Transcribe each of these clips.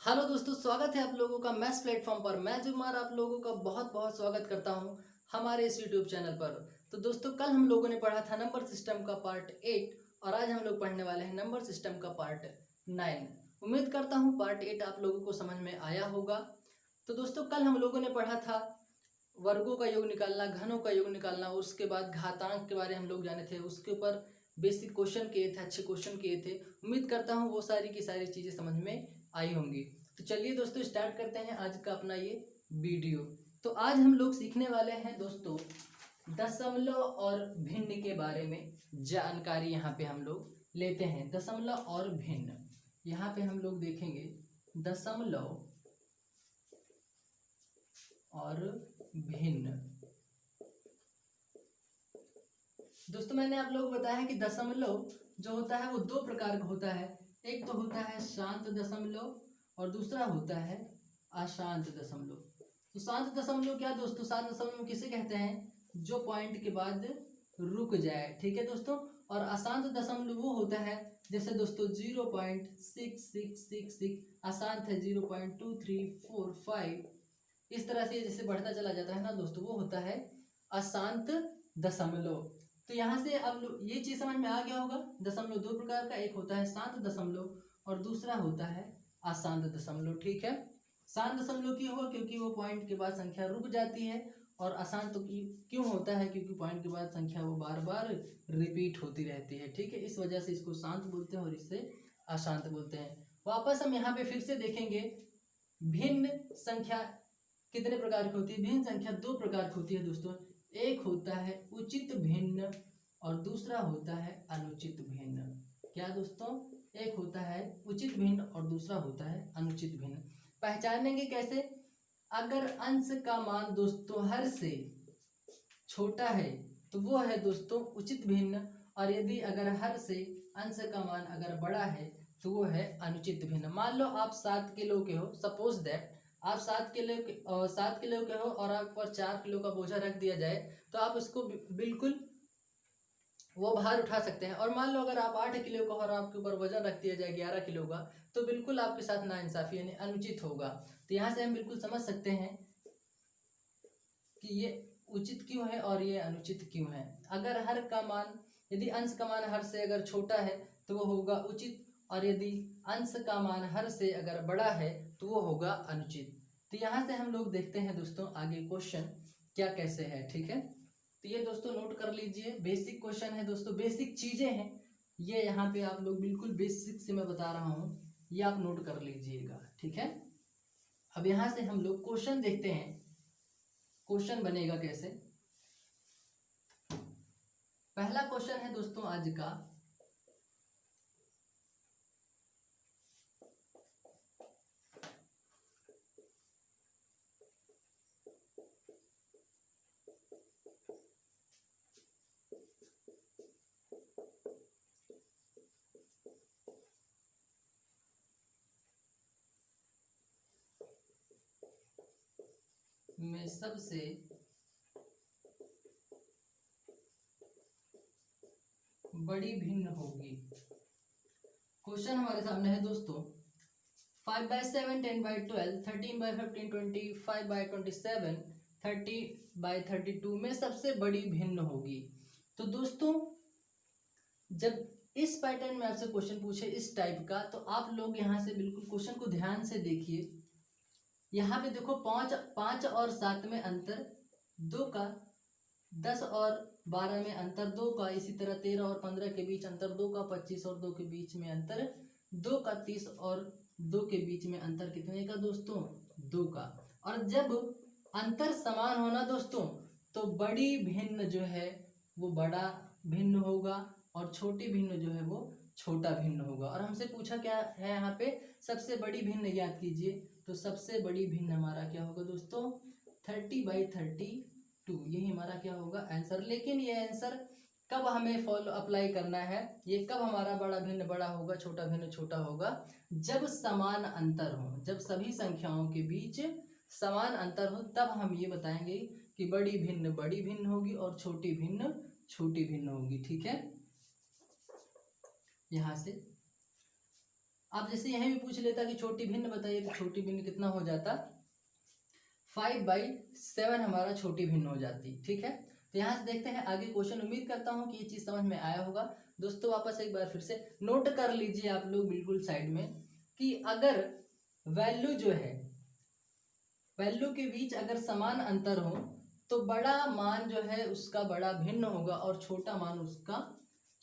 Hello दोस्तों, स्वागत है आप लोगों का मैथ्स प्लेटफॉर्म पर। मैं जुमार आप लोगों का बहुत बहुत स्वागत करता हूं हमारे इस यूट्यूब चैनल पर। तो दोस्तों, कल हम लोगों ने पढ़ा था नंबर सिस्टम का पार्ट 8 और आज हम लोग पढ़ने वाले हैं नंबर सिस्टम का पार्ट 9। उम्मीद करता हूं पार्ट 8 आप लोगों को समझ में आया होगा। तो दोस्तों, कल हम लोगों ने पढ़ा था वर्गों का योग निकालना, घनों का योग निकालना, उसके बाद घातांक के बारे में हम लोग जाने थे। उसके ऊपर बेसिक क्वेश्चन किए थे, अच्छे क्वेश्चन किए थे। उम्मीद करता हूँ वो सारी की सारी चीज़ें समझ में आई होंगी। तो चलिए दोस्तों, स्टार्ट करते हैं आज का अपना ये वीडियो। तो आज हम लोग सीखने वाले हैं दोस्तों दशमलव और भिन्न के बारे में जानकारी यहाँ पे हम लोग लेते हैं। दशमलव और भिन्न यहाँ पे हम लोग देखेंगे। दशमलव और भिन्न दोस्तों, मैंने आप लोगों को बताया है कि दशमलव जो होता है वो दो प्रकार का होता है। एक तो होता है शांत दशमलव और दूसरा होता है अशांत दशमलव। तो शांत दशमलव क्या दोस्तों? शांत दशमलव किसे कहते हैं? जो पॉइंट के बाद रुक जाए, ठीक है दोस्तों। और अशांत दशमलव वो होता है जैसे दोस्तों 0.6666 अशांत है, 0.2345 इस तरह से जैसे बढ़ता चला जाता है ना दोस्तों, वो होता है अशांत दशमलव। तो यहाँ से अब ये चीज समझ में आ गया होगा। दशमलव दो प्रकार का, एक होता है शांत दशमलव और दूसरा होता है अशांत दशमलव, ठीक है। शांत दशमलव क्यों होगा? क्योंकि वो पॉइंट के बाद संख्या रुक जाती है। और अशांत क्यों होता है? क्योंकि पॉइंट के बाद संख्या वो बार बार रिपीट होती रहती है, ठीक है। इस वजह से इसको शांत बोलते हैं और इससे अशांत बोलते हैं। वापस हम यहाँ पे फिर से देखेंगे भिन्न संख्या कितने प्रकार की होती है। भिन्न संख्या दो प्रकार की होती है दोस्तों। एक होता है उचित भिन्न और दूसरा होता है अनुचित भिन्न। क्या दोस्तों? एक होता है उचित भिन्न और दूसरा होता है अनुचित भिन्न। पहचानेंगे कैसे? अगर अंश का मान दोस्तों हर से छोटा है तो वो है दोस्तों उचित भिन्न, और यदि अगर हर से अंश का मान अगर बड़ा है तो वो है अनुचित भिन्न। मान लो आप 7 किलो के हो, सपोज दैट आप 7 किलो के हो और आप पर 4 किलो का बोझा रख दिया जाए तो आप उसको बिल्कुल वो भार उठा सकते हैं। और मान लो अगर आप 8 किलो का और आपके ऊपर वजन रख दिया जाए 11 किलो का, तो बिल्कुल आपके साथ नाइंसाफी यानी अनुचित होगा। तो यहाँ से हम बिल्कुल समझ सकते हैं कि ये उचित क्यों है और ये अनुचित क्यों है। अगर हर का मान, यदि अंश का मान हर से अगर छोटा है तो वो होगा उचित, और यदि अंश का मान हर से अगर बड़ा है तो वो होगा अनुचित। तो यहाँ से हम लोग देखते हैं दोस्तों आगे क्वेश्चन क्या कैसे है, ठीक है। तो ये दोस्तों नोट कर लीजिए, बेसिक क्वेश्चन है दोस्तों, बेसिक चीजें हैं ये। यहाँ पे आप लोग बिल्कुल बेसिक से मैं बता रहा हूँ, ये आप नोट कर लीजिएगा, ठीक है। अब यहाँ से हम लोग क्वेश्चन देखते हैं, क्वेश्चन बनेगा कैसे। पहला क्वेश्चन है दोस्तों आज का, में सबसे बड़ी भिन्न होगी। क्वेश्चन हमारे सामने है दोस्तों 5/7, 10/12, 13/15, 25/27, 30/32 में सबसे बड़ी भिन्न होगी। तो दोस्तों, जब इस पैटर्न में आपसे क्वेश्चन पूछे इस टाइप का, तो आप लोग यहाँ से बिल्कुल क्वेश्चन को ध्यान से देखिए। यहाँ पे देखो 5 और 7 में अंतर 2 का, 10 और 12 में अंतर 2 का, इसी तरह 13 और 15 के बीच अंतर 2 का, 25 और 2 के बीच में अंतर 2 का, 30 और 2 के बीच में अंतर कितने का दोस्तों? 2 का। और जब अंतर समान होना दोस्तों, तो बड़ी भिन्न जो है वो बड़ा भिन्न होगा और छोटी भिन्न जो है वो छोटा भिन्न होगा। और हमसे पूछा क्या है यहाँ पे? सबसे बड़ी भिन्न याद कीजिए। तो सबसे बड़ी भिन्न हमारा क्या होगा दोस्तों? 30/32, यही हमारा क्या होगा आंसर। लेकिन ये आंसर कब हमें फॉलो अप्लाई करना है? ये कब हमारा बड़ा भिन्न बड़ा होगा, छोटा भिन्न छोटा होगा? जब समान अंतर हो, जब सभी संख्याओं के बीच समान अंतर हो, तब हम ये बताएंगे कि बड़ी भिन्न होगी और छोटी भिन्न होगी, ठीक है। यहाँ से आप जैसे यहीं भी पूछ लेता कि छोटी भिन्न बताइए, तो छोटी भिन्न कितना हो जाता, 5/7 हमारा छोटी भिन्न हो जाती। ठीक है, तो यहाँ से देखते हैं आगे क्वेश्चन। उम्मीद करता हूँ कि ये चीज़ समझ में आया होगा। दोस्तों वापस एक बार फिर से नोट कर लीजिए आप लोग बिल्कुल साइड में, कि अगर वैल्यू जो है, वैल्यू के बीच अगर समान अंतर हो तो बड़ा मान जो है उसका बड़ा भिन्न होगा और छोटा मान उसका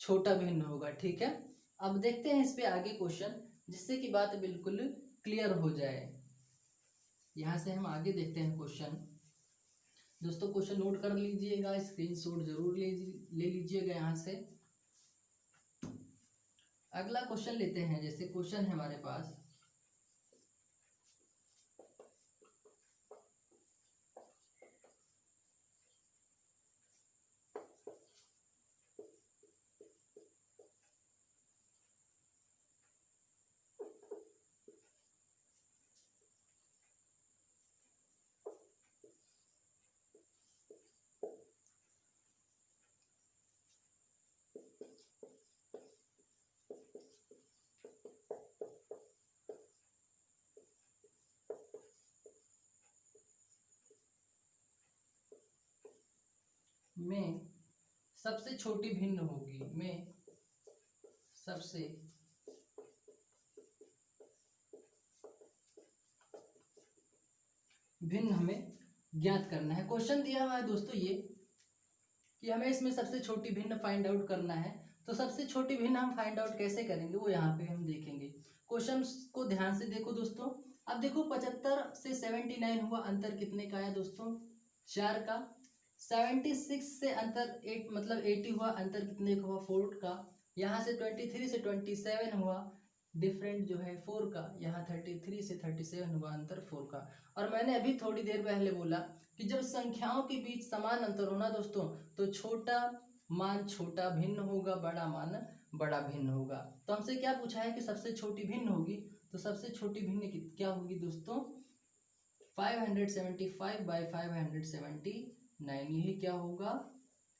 छोटा भिन्न होगा। ठीक है, अब देखते हैं इस पे आगे क्वेश्चन, जिससे कि बात बिल्कुल क्लियर हो जाए। यहाँ से हम आगे देखते हैं क्वेश्चन। दोस्तों क्वेश्चन नोट कर लीजिएगा, स्क्रीनशॉट जरूर ले लीजिएगा। यहाँ से अगला क्वेश्चन लेते हैं। जैसे क्वेश्चन है हमारे पास, में सबसे छोटी भिन्न होगी, में सबसे भिन्न हमें ज्ञात करना है। क्वेश्चन दिया हुआ है दोस्तों ये, कि हमें इसमें सबसे छोटी भिन्न फाइंड आउट करना है। तो सबसे छोटी भिन्न हम फाइंड आउट कैसे करेंगे वो यहाँ पे हम देखेंगे। क्वेश्चन को ध्यान से देखो दोस्तों। अब देखो 75 से 79 हुआ, अंतर कितने का है दोस्तों, 4 का। 76 से अंतर 8 मतलब 80 हुआ, अंतर कितने का हुआ, 4 का। यहाँ से 23 से 27 हुआ, डिफरेंट जो है 4 का। यहाँ 33 से 37 हुआ, अंतर 4 का। और मैंने अभी थोड़ी देर पहले बोला कि जब संख्याओं के बीच समान अंतर होना दोस्तों, तो छोटा मान छोटा भिन्न होगा, बड़ा मान बड़ा भिन्न होगा। तो हमसे क्या पूछा है कि सबसे छोटी भिन्न होगी, तो सबसे छोटी भिन्न क्या होगी दोस्तों, 575/579। यही क्या होगा,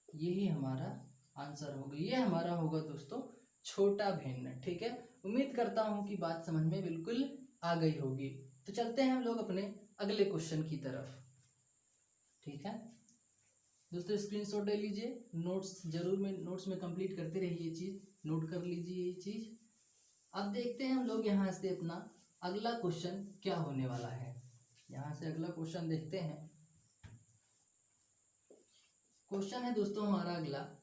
यही हमारा आंसर होगा, ये हमारा होगा दोस्तों छोटा भिन्न। ठीक है, उम्मीद करता हूँ कि बात समझ में बिल्कुल आ गई होगी। तो चलते हैं हम लोग अपने अगले क्वेश्चन की तरफ। ठीक है दोस्तों, स्क्रीनशॉट ले लीजिए, नोट्स में कंप्लीट करते रहिए, ये चीज़ नोट कर लीजिए ये चीज़। अब देखते हैं हम लोग यहाँ से अपना अगला क्वेश्चन क्या होने वाला है। यहाँ से अगला क्वेश्चन देखते हैं। क्वेश्चन है दोस्तों हमारा अगला,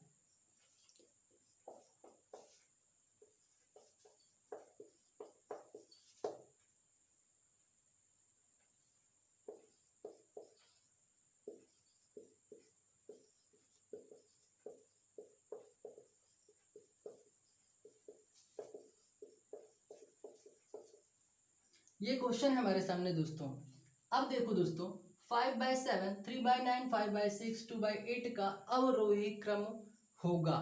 ये क्वेश्चन है हमारे सामने दोस्तों। अब देखो दोस्तों, 5/7, 3/9, 5/6, 2/8 का अवरोही क्रम होगा।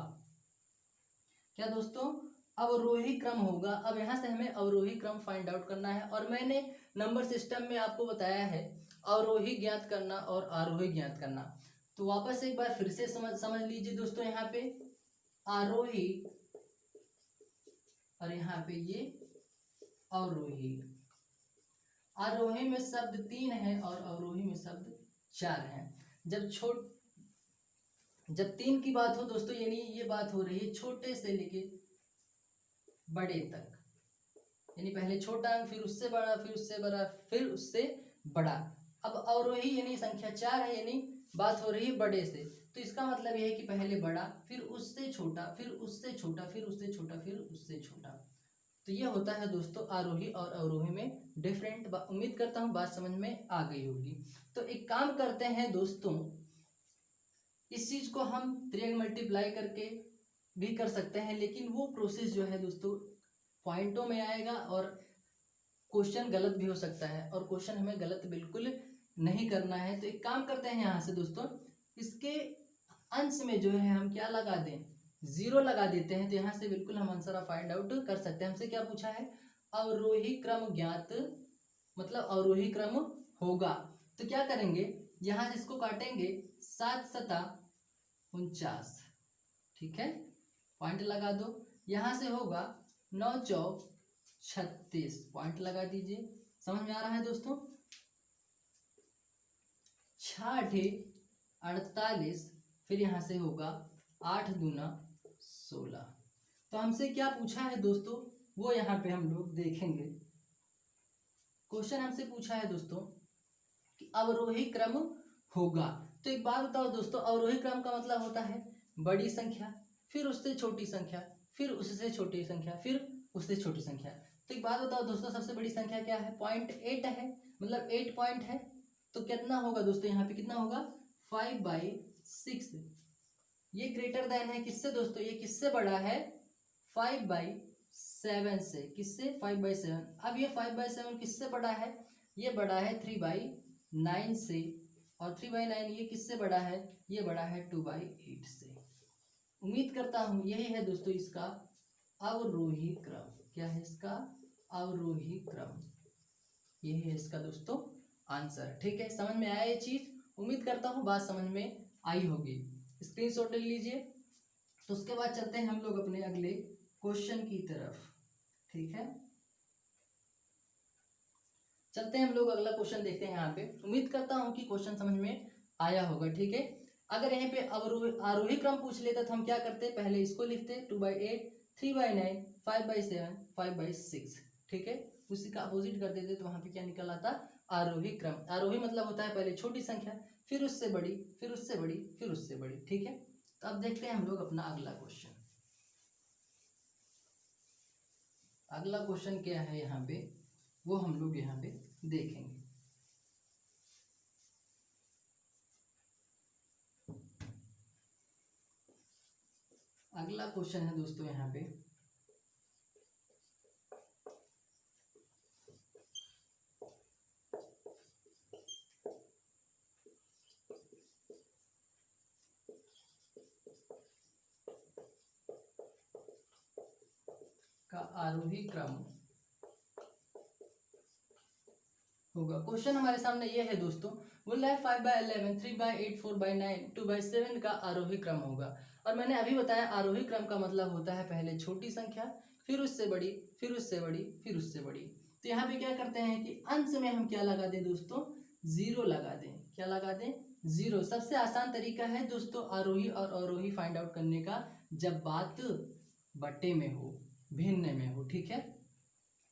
क्या दोस्तों, अवरोही क्रम होगा। अब यहाँ से हमें अवरोही क्रम फाइंड आउट करना है, और मैंने नंबर सिस्टम में आपको बताया है अवरोही ज्ञात करना और आरोही ज्ञात करना। तो वापस एक बार फिर से समझ लीजिए दोस्तों, यहाँ पे आरोही और यहाँ पे ये अवरोही। आरोही में शब्द 3 है और अवरोही में शब्द 4 है। जब 3 की बात हो दोस्तों, यानी ये बात हो रही है छोटे से लेके बड़े तक, यानी पहले छोटा अंक, फिर उससे बड़ा, फिर उससे बड़ा, फिर उससे बड़ा। अब अवरोही यानी संख्या 4 है, यानी बात हो रही है बड़े से। तो इसका मतलब यह है कि पहले बड़ा, फिर उससे छोटा, फिर उससे छोटा, फिर उससे छोटा, फिर उससे छोटा। तो ये होता है दोस्तों आरोही और अवरोही में डिफरेंट। उम्मीद करता हूँ बात समझ में आ गई होगी। तो एक काम करते हैं दोस्तों, इस चीज को हम 3 मल्टीप्लाई करके भी कर सकते हैं, लेकिन वो प्रोसेस जो है दोस्तों पॉइंटों में आएगा और क्वेश्चन गलत भी हो सकता है, और क्वेश्चन हमें गलत बिल्कुल नहीं करना है। तो एक काम करते हैं यहाँ से दोस्तों, इसके अंश में जो है हम क्या लगा दें, 0 लगा देते हैं। तो यहाँ से बिल्कुल हम आंसर फाइंड आउट कर सकते हैं। हमसे क्या पूछा है, अवरोही क्रम ज्ञात, मतलब अवरोही क्रम होगा। तो क्या करेंगे, यहाँ से इसको काटेंगे, 7 सता 49। ठीक है, पॉइंट लगा दो। यहाँ से होगा 9 चौक 36 पॉइंट लगा दीजिए। समझ में आ रहा है दोस्तों? 6 48, फिर यहाँ से होगा 8 दूना 16। तो हमसे क्या पूछा है दोस्तों, वो यहाँ पे हम लोग देखेंगे। क्वेश्चन हमसे पूछा है दोस्तों कि अवरोही क्रम होगा। तो एक बात बताओ दोस्तों, अवरोही क्रम का मतलब होता है बड़ी संख्या, फिर उससे छोटी संख्या, फिर उससे छोटी संख्या, फिर उससे छोटी संख्या। तो एक बात बताओ दोस्तों, सबसे बड़ी संख्या क्या है? 0.8 है, मतलब 8 पॉइंट है। तो कितना होगा दोस्तों, यहाँ पे कितना होगा? 5/6। ये ग्रेटर देन है किससे दोस्तों? ये किससे बड़ा है? 5/7 से। किससे? 5/7। अब ये 5/7 किससे बड़ा है? ये बड़ा है 3/9 से। और 3/9 ये किससे बड़ा है? ये बड़ा है 2/8 से। उम्मीद करता हूं यही है दोस्तों इसका अवरोही क्रम। क्या है इसका? अवरोही क्रम। यही है इसका दोस्तों आंसर। ठीक है, समझ में आया ये चीज? उम्मीद करता हूँ बात समझ में आई होगी। स्क्रीनशॉट ले लीजिए। तो उसके बाद चलते हैं हम लोग अपने अगले क्वेश्चन की तरफ। ठीक है, चलते हैं हम लोग अगला क्वेश्चन देखते हैं। यहाँ पे उम्मीद करता हूँ कि क्वेश्चन समझ में आया होगा। ठीक है, अगर यहाँ पे आरोही क्रम पूछ लेता तो हम क्या करते? पहले इसको लिखते 2/8, 3/9, 5/7, 5/6। ठीक है, उसी का अपोजिट कर देते तो वहां पे क्या निकल आता? आरोही क्रम। आरोही मतलब होता है पहले छोटी संख्या, फिर उससे बड़ी, फिर उससे बड़ी, फिर उससे बड़ी। ठीक है, तो अब देखते हैं हम लोग अपना अगला क्वेश्चन। अगला क्वेश्चन क्या है यहाँ पे, वो हम लोग यहाँ पे देखेंगे। अगला क्वेश्चन है दोस्तों यहाँ पे, का आरोही क्रम होगा। क्वेश्चन हमारे सामने ये है दोस्तों, बोल रहा है 5/11, 3/8, 4/9, 2/7 का आरोही क्रम होगा। और मैंने अभी बताया आरोही क्रम का मतलब होता है पहले छोटी संख्या, फिर उससे बड़ी, फिर उससे बड़ी, फिर उससे बड़ी। तो यहाँ पे क्या करते हैं कि अंश में हम क्या लगा दें दोस्तों? 0 लगा दें। क्या लगा दें? 0। सबसे आसान तरीका है दोस्तों आरोही और अवरोही फाइंड आउट करने का, जब बात बट्टे में हो, भिन्न में हो। ठीक है,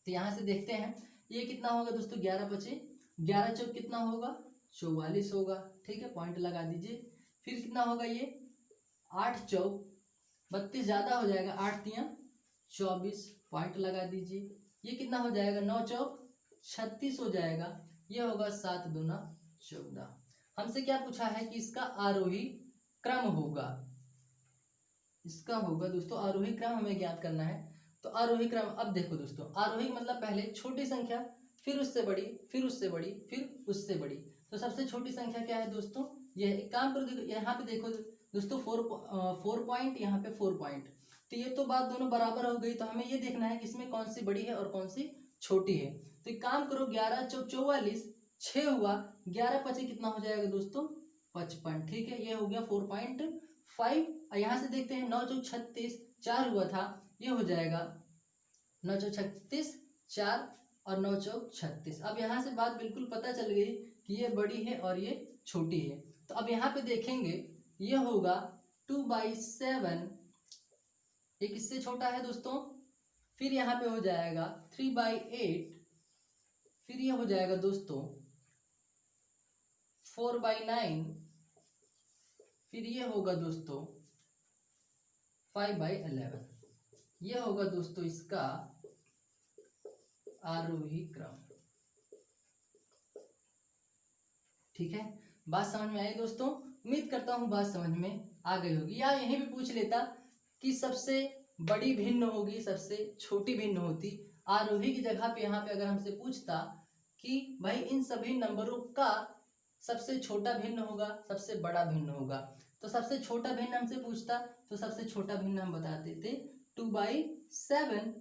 तो यहाँ से देखते हैं ये कितना होगा दोस्तों? 11/5, 11 चौक कितना होगा? 44 होगा। ठीक है, पॉइंट लगा दीजिए। फिर कितना होगा ये? 8 चौक 32, ज़्यादा हो जाएगा, 8 × 24, पॉइंट लगा दीजिए। ये कितना हो जाएगा? 9 चौक 36 हो जाएगा। ये होगा 7 दूना 14। हमसे क्या पूछा है कि इसका आरोही क्रम होगा। इसका होगा दोस्तों आरोही क्रम हमें ज्ञात करना है। तो आरोही क्रम, अब देखो दोस्तों, आरोही मतलब पहले छोटी संख्या, फिर उससे बड़ी, फिर उससे बड़ी, फिर उससे बड़ी। तो सबसे छोटी संख्या क्या है दोस्तों? ये एक काम करो, देखो यहाँ पे देखो दोस्तों, 4 पॉइंट, यहाँ पे 4 पॉइंट। तो ये तो बात दोनों बराबर हो गई। तो हमें ये देखना है कि इसमें कौन सी बड़ी है और कौन सी छोटी है। तो एक काम करो, 11 चौक 44, 6 हुआ, 11×5 कितना हो जाएगा दोस्तों? 55। ठीक है, ये हो गया 4.5। यहाँ से देखते हैं 9 चौक 36, 4 हुआ था, ये हो जाएगा 9 चौक 36, 4 और 9 चौक 36। अब यहाँ से बात बिल्कुल पता चल गई कि ये बड़ी है और ये छोटी है। तो अब यहाँ पे देखेंगे ये होगा 2/7, ये किससे छोटा है दोस्तों? फिर यहाँ पे हो जाएगा 3/8, फिर ये हो जाएगा दोस्तों 4/9, फिर ये होगा दोस्तों 5/11। ये होगा दोस्तों इसका आरोही क्रम। ठीक है, बात समझ में आई दोस्तों? उम्मीद करता हूँ बात समझ में आ गई होगी। या यहीं भी पूछ लेता कि सबसे बड़ी भिन्न होगी, सबसे छोटी भिन्न होती। आरोही की जगह पे यहाँ पे अगर हमसे पूछता कि भाई इन सभी नंबरों का सबसे छोटा भिन्न होगा, सबसे बड़ा भिन्न होगा, तो सबसे छोटा भिन्न हमसे पूछता तो सबसे छोटा भिन्न हम बता देते 2/7।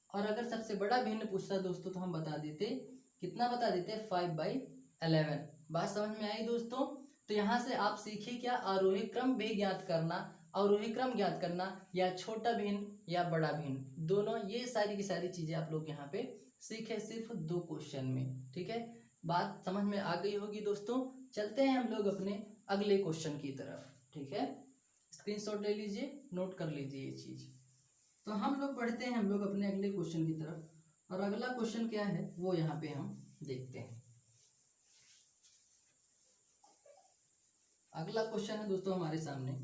और अगर सबसे बड़ा भिन्न पूछता दोस्तों तो हम बता देते, कितना बता देते? 5/11। बात समझ में आई दोस्तों? तो यहाँ से आप सीखिए क्या? आरोही क्रम भी ज्ञात करना आरोही क्रम ज्ञात करना, या छोटा भिन्न या बड़ा भिन्न, दोनों, ये सारी की सारी चीजें आप लोग यहाँ पे सीखे सिर्फ 2 क्वेश्चन में। ठीक है, बात समझ में आ गई होगी दोस्तों। चलते हैं हम लोग अपने अगले क्वेश्चन की तरफ। ठीक है, स्क्रीनशॉट ले लीजिए, नोट कर लीजिए ये चीज। तो हम लोग बढ़ते हैं हम लोग अपने अगले क्वेश्चन की तरफ, और अगला क्वेश्चन क्या है वो यहाँ पे हम देखते हैं। अगला क्वेश्चन है दोस्तों हमारे सामने,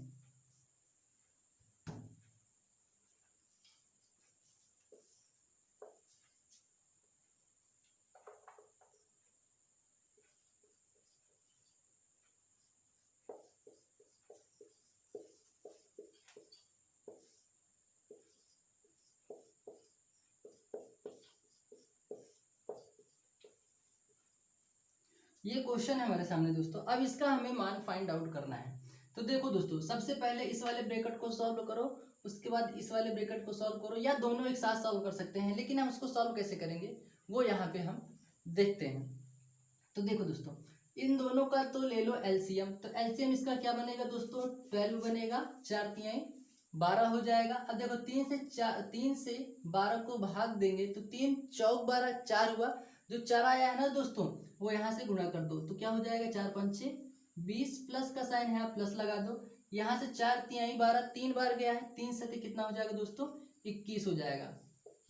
ये क्वेश्चन है हमारे सामने दोस्तों। अब इसका हमें मान फाइंड आउट करना है। तो देखो दोस्तों, सबसे पहले इस वाले ब्रैकेट को सॉल्व करो, उसके बाद इस वाले ब्रैकेट को सॉल्व करो, या दोनों एक साथ सॉल्व कर सकते हैं, लेकिन हम उसको सॉल्व कैसे करेंगे वो यहाँ पे हम देखते हैं। तो देखो दोस्तों, इन दोनों का तो ले लो एलसीएम। तो एलसीएम इसका क्या बनेगा दोस्तों, 12 बनेगा, 4 तिहाई 12 हो जाएगा। अब देखो 3 से 12 को भाग देंगे तो 3 चौक 12, 4 हुआ। जो 4 आया है ना दोस्तों, वो यहाँ से गुणा कर दो, तो क्या हो जाएगा, 4 पंचे 20, प्लस का साइन है, आप प्लस लगा दो। यहाँ से 4 तिहाई 12 3 बार गया है, 3 से कितना हो जाएगा दोस्तों, 21 हो जाएगा।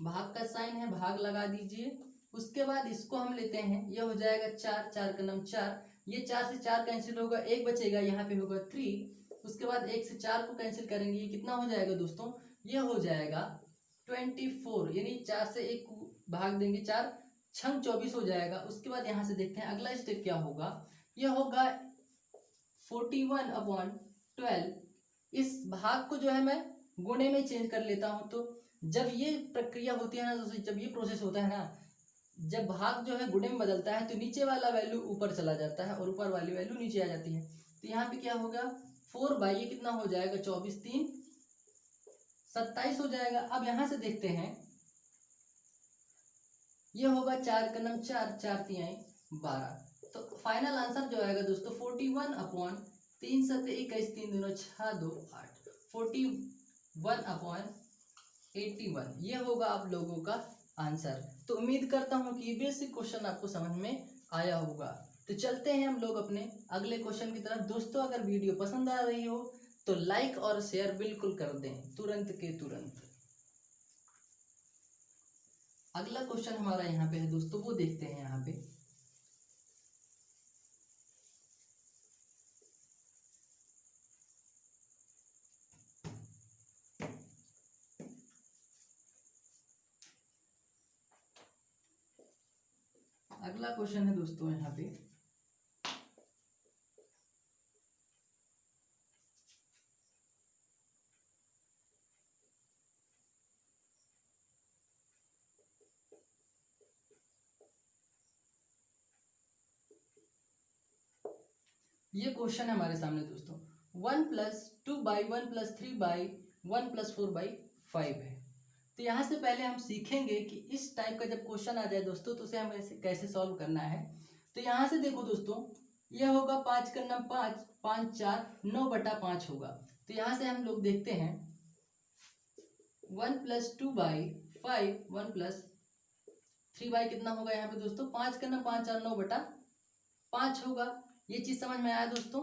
भाग का साइन है, भाग लगा दीजिए। उसके बाद इसको हम लेते हैं, ये हो जाएगा 4, 4 का नाम 4, ये 4 से 4 कैंसिल होगा, 1 बचेगा, यहाँ पे होगा 3। उसके बाद 1 से 4 को कैंसिल करेंगे, ये कितना हो जाएगा दोस्तों, ये हो जाएगा 24, यानी 4 से 1 भाग देंगे, 4 छंग 24 हो जाएगा। उसके बाद यहाँ से देखते हैं अगला स्टेप क्या होगा, ये होगा 41/12। इस भाग को जो है मैं गुणे में चेंज कर लेता हूँ। तो जब ये प्रक्रिया होती है ना दोस्तों, जब ये प्रोसेस होता है ना, जब भाग जो है गुणे में बदलता है तो नीचे वाला वैल्यू ऊपर चला जाता है और ऊपर वाली वैल्यू नीचे आ जाती है। तो यहाँ पे क्या होगा, 4 ये कितना हो जाएगा, 24 3 27 हो जाएगा। अब यहाँ से देखते हैं, ये होगा 4 का नाम 4, 4 तिहाई 12। तो फाइनल आंसर जो आएगा दोस्तों 41/3 7 21 3 दूना 6 2 8, 41/81, ये होगा आप लोगों का आंसर। तो उम्मीद करता हूँ कि ये बेसिक क्वेश्चन आपको समझ में आया होगा। तो चलते हैं हम लोग अपने अगले क्वेश्चन की तरफ। दोस्तों, अगर वीडियो पसंद आ रही हो तो लाइक और शेयर बिल्कुल कर दें, तुरंत के तुरंत। अगला क्वेश्चन हमारा यहाँ पे है दोस्तों, वो देखते हैं यहाँ पे। अगला क्वेश्चन है दोस्तों यहाँ पे, ये क्वेश्चन है हमारे सामने दोस्तों। 1 + 2 1 + 3 1 + 4/5 है। तो यहाँ से पहले हम सीखेंगे कि इस टाइप का जब क्वेश्चन आ जाए दोस्तों तो उसे हमें कैसे सॉल्व करना है। तो यहाँ से देखो दोस्तों, यह होगा 5 का नाम 5, 5 4 9/5 होगा। तो यहाँ से हम लोग देखते हैं 1 + 2/5 1 + 3 कितना होगा यहाँ पे दोस्तों, 5 का नाम 5 4 9/5 होगा। ये चीज समझ में आया दोस्तों।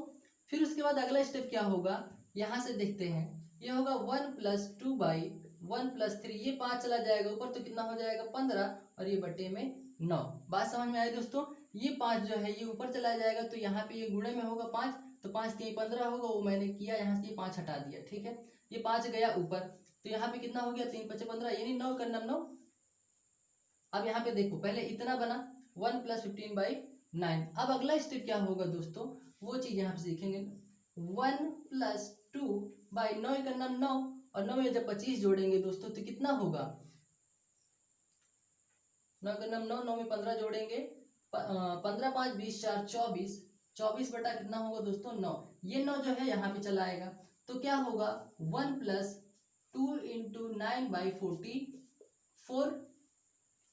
फिर उसके बाद अगला स्टेप क्या होगा, यहाँ से देखते हैं, ये होगा 1 + 2/1 + 3, ये 5 चला जाएगा ऊपर तो कितना हो जाएगा 15, और ये बटे में 9। बात समझ में आई दोस्तों। ये 5 जो है ये ऊपर चला जाएगा, तो यहाँ पे ये गुणे में होगा 5, तो 5 3 15 होगा, वो मैंने किया, यहाँ से ये 5 हटा दिया। ठीक है, ये 5 गया ऊपर, तो यहाँ पे कितना हो गया 3 5 15, यानी 9 का नाम 9। अब यहाँ पे देखो, पहले इतना बना 1 + 15/9। अब अगला स्टेप क्या होगा दोस्तों, वो चीज यहाँ पे सीखेंगे। 1 + 2/9 का नाम 9, और 9 में जब 25 जोड़ेंगे दोस्तों तो कितना होगा, 9 का नाम 9, 9 में 15 जोड़ेंगे, 15 5 20 4 24, 24 बटा कितना होगा दोस्तों 9। ये 9 जो है यहाँ पे चला आएगा, तो क्या होगा 1 + 2 × 9/44।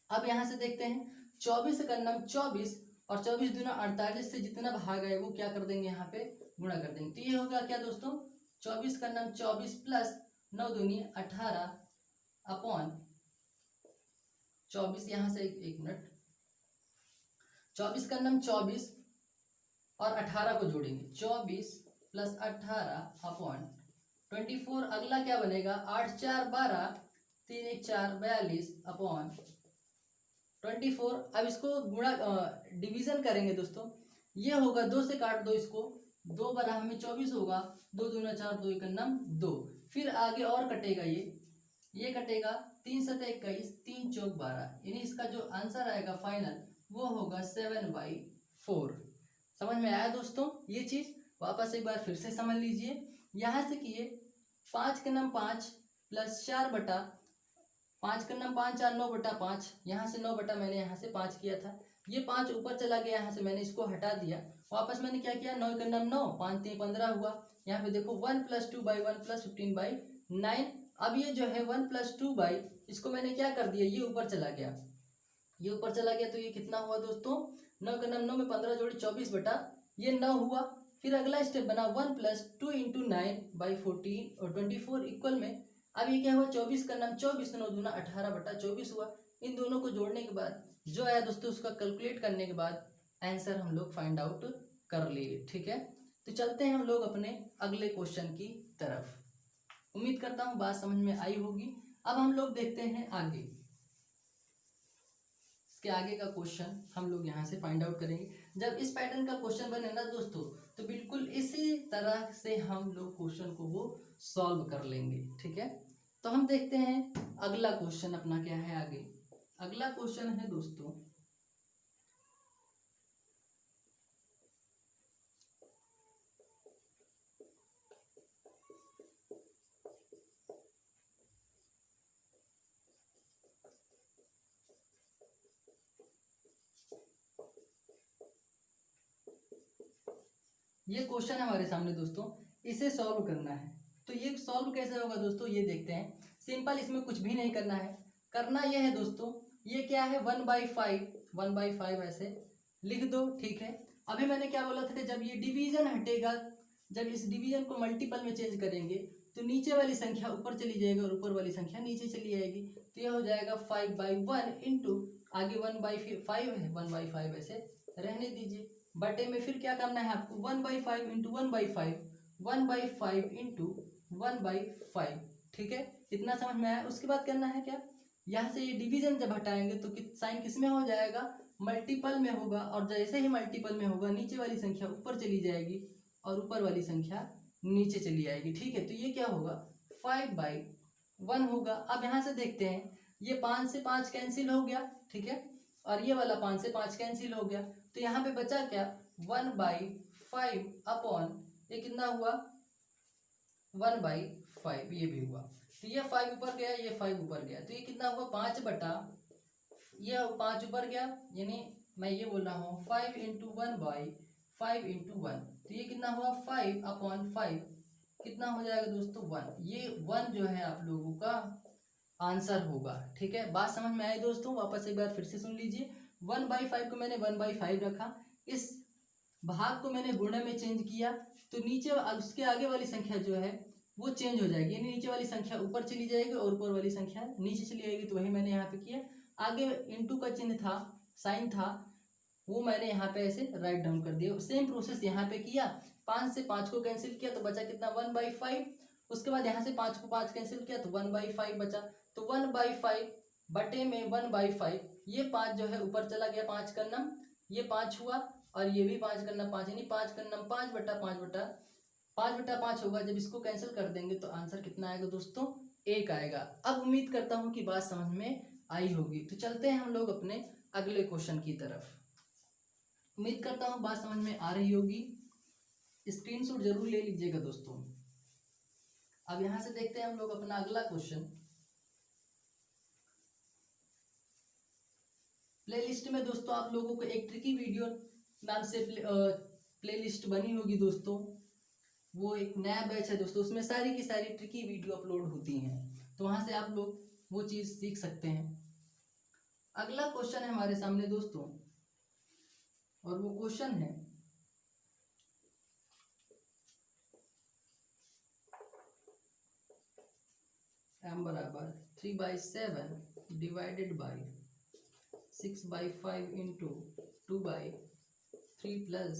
अब यहाँ से देखते हैं, 24 का नाम 24, और 24 दूना 48 से जितना भाग है वो क्या कर देंगे, यहाँ पे गुणा कर देंगे। तो ये होगा क्या दोस्तों 24 का नाम 24 प्लस 9 दूनी 18 अपॉन 24, यहाँ से एक मिनट, 24 का नाम 24 और 18 को जोड़ेंगे, 24 प्लस 18 अपॉन 24, अगला क्या बनेगा 8 4 12, 3 1 4 42 अपॉन 24। अब इसको गुणा डिवीजन करेंगे दोस्तों, ये होगा 2 से काट दो इसको, 2 बराबर में 24 होगा, 2 दूना 4, 2 एकम 2, फिर आगे और कटेगा ये कटेगा, 3 7 21, 3 चौक 12, यानी इसका जो आंसर आएगा फाइनल वो होगा 7/4। समझ में आया दोस्तों ये चीज? वापस एक बार फिर से समझ लीजिए, यहाँ से किए 5 का नाम 5 प्लस 4 बटा 5 का नाम 5 4 9 बटा 5, यहाँ से 9 बटा मैंने यहाँ से 5 किया था, ये 5 ऊपर चला गया, यहाँ से मैंने इसको हटा दिया, वापस मैंने क्या किया 9 का नाम 9, 5 3 15 हुआ, यहाँ पे देखो 1 + 2 / 1 + 15/9। अब ये जो है 1 + 2 बाई, इसको मैंने क्या कर दिया, ये ऊपर चला गया, ये ऊपर चला गया, तो ये कितना हुआ दोस्तों 9 का नाम 9 में 15 जोड़ी 24 बटा ये 9 हुआ। फिर अगला स्टेप बना 1 + 2 × 9/14 और 24 इक्वल में, अब ये क्या हुआ 24 का नाम 24, 9 दूना 18 बटा 24 हुआ। इन दोनों को जोड़ने के बाद जो आया दोस्तों उसका कैलकुलेट करने के बाद आंसर हम लोग फाइंड आउट कर लिए। ठीक है, तो चलते हैं हम लोग अपने अगले क्वेश्चन की तरफ। उम्मीद करता हूँ बात समझ में आई होगी। अब हम लोग देखते हैं आगे, इसके आगे का क्वेश्चन हम लोग यहाँ से फाइंड आउट करेंगे। जब इस पैटर्न का क्वेश्चन बने ना दोस्तों, तो बिल्कुल इसी तरह से हम लोग क्वेश्चन को वो सॉल्व कर लेंगे। ठीक है, तो हम देखते हैं अगला क्वेश्चन अपना क्या है आगे। अगला क्वेश्चन है दोस्तों ये क्वेश्चन है हमारे सामने दोस्तों, इसे सॉल्व करना है। तो ये सॉल्व कैसे होगा दोस्तों, ये देखते हैं। सिंपल, इसमें कुछ भी नहीं करना है, करना ये है दोस्तों, ये क्या है 1/5 ऐसे लिख दो। ठीक है, अभी मैंने क्या बोला था कि जब ये डिवीजन हटेगा, जब इस डिवीजन को मल्टीपल में चेंज करेंगे तो नीचे वाली संख्या ऊपर चली जाएगी और ऊपर वाली संख्या नीचे चली जाएगी। तो ये हो जाएगा 5/1 इंटू आगे 1/5 है, 1/5 ऐसे रहने दीजिए, बटे में फिर क्या करना है आपको 1/5 इंटू 1/5, 1/5 इंटू 1/5। ठीक है, इतना समझ में आया। उसके बाद करना है क्या, यहाँ से ये डिवीजन जब हटाएंगे तो साइन किस में हो जाएगा, मल्टीपल में होगा, और जैसे ही मल्टीपल में होगा नीचे वाली संख्या ऊपर चली जाएगी और ऊपर वाली संख्या नीचे चली आएगी। ठीक है, तो ये क्या होगा 5/1 होगा। अब यहाँ से देखते हैं, ये 5 से 5 कैंसिल हो गया। ठीक है, और ये वाला 5 से 5 कैंसिल हो गया, तो यहाँ पे बचा क्या 1/5 अपॉन ये कितना हुआ 1/5, ये भी हुआ। तो ये 5 ऊपर गया, ये 5 ऊपर गया, तो ये कितना हुआ 5 बटा ये 5 ऊपर गया, यानी मैं ये बोल रहा हूँ 5 × 1/5 × 1, तो ये कितना हुआ 5/5, कितना हो जाएगा दोस्तों 1। ये 1 जो है आप लोगों का आंसर होगा। ठीक है, बात समझ में आई दोस्तों? वापस एक बार फिर से सुन लीजिए, 1/5 को मैंने 1/5 रखा, इस भाग को मैंने गुणे में चेंज किया, तो नीचे उसके आगे वाली संख्या जो है वो चेंज हो जाएगी, यानी नीचे वाली संख्या ऊपर चली जाएगी और ऊपर वाली संख्या नीचे चली जाएगी। तो वही मैंने यहाँ पे किया, आगे इंटू का चिन्ह था, साइन था, वो मैंने यहाँ पे ऐसे राइट डाउन कर दिया। सेम प्रोसेस यहाँ पे किया, 5 से 5 को कैंसिल किया तो बचा कितना 1/5, उसके बाद यहाँ से 5 को 5 कैंसिल किया तो 1/5 बचा, तो 1/5 बटे में 1/5, ये 5 जो है ऊपर चला गया, 5 का नम ये 5 हुआ और ये भी 5 का नम 5, यानी 5 का नम 5/5 होगा। जब इसको कैंसिल कर देंगे तो आंसर कितना आएगा दोस्तों 1 आएगा। अब उम्मीद करता हूँ कि बात समझ में आई होगी। तो चलते हैं हम लोग अपने अगले क्वेश्चन की तरफ। उम्मीद करता हूँ बात समझ में आ रही होगी, स्क्रीनशॉट जरूर ले लीजिएगा दोस्तों। अब यहाँ से देखते हैं हम लोग अपना अगला क्वेश्चन। प्लेलिस्ट में दोस्तों आप लोगों को एक ट्रिकी वीडियो नाम से प्लेलिस्ट बनी होगी दोस्तों, वो एक नया बैच है दोस्तों, उसमें सारी की सारी ट्रिकी वीडियो अपलोड होती हैं, तो वहाँ से आप लोग वो चीज़ सीख सकते हैं। अगला क्वेश्चन है हमारे सामने दोस्तों, और वो क्वेश्चन है m बराबर 3/7 divided by 6/5 into 2/3 plus